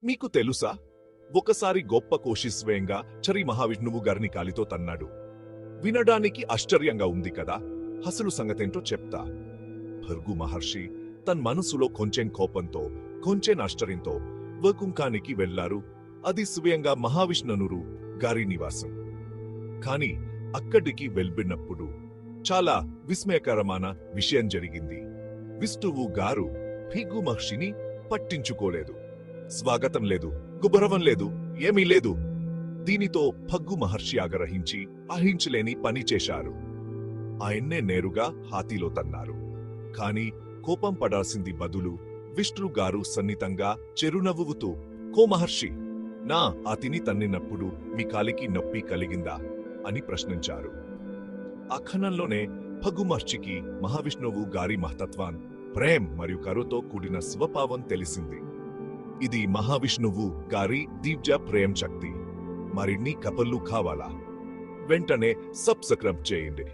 మీకు తెలుసా, ఒకసారి గొప్ప కోషి స్వయంగా చరి మహావిష్ణువు గారిని కాలితో తన్నాడు. వినడానికి ఆశ్చర్యంగా ఉంది కదా, అసలు సంగతేంటో చెప్తా. భృగు మహర్షి తన మనసులో కొంచెం కోపంతో, కొంచెం ఆశ్చర్యంతో వైకుంఠానికి వెళ్లారు. అది స్వయంగా మహావిష్ణువు గారి నివాసం. కాని అక్కడికి వెళ్ళినప్పుడు చాలా విస్మయకరమైన విషయం జరిగింది. విష్ణువు గారు భృగు మహర్షిని పట్టించుకోలేదు. స్వాగతం లేదు, గుబరవం లేదు, ఏమీ లేదు. దీనితో భృగు మహర్షి ఆగ్రహించి అహించలేని పని చేశారు. ఆయన్నే నేరుగా హాతీలో తన్నారు. కాని కోపం పడాల్సింది బదులు విష్ణు గారు సన్నితంగా చిరునవ్వుతూ, కో మహర్షి, నా హాతీని తన్నినప్పుడు మీ కాలికి నొప్పి కలిగిందా అని ప్రశ్నించారు. ఆ క్షణంలోనే భృగు మహర్షికి మహావిష్ణువు గారి మహతత్వం, ప్రేమ మరియు కరుతో కూడిన స్వభావం తెలిసింది. ఇది మహావిష్ణువు గారి దివ్య ప్రేమ శక్తి. మరిన్ని కబుర్లు కావాలా? వెంటనే సబ్స్క్రైబ్ చేయండి.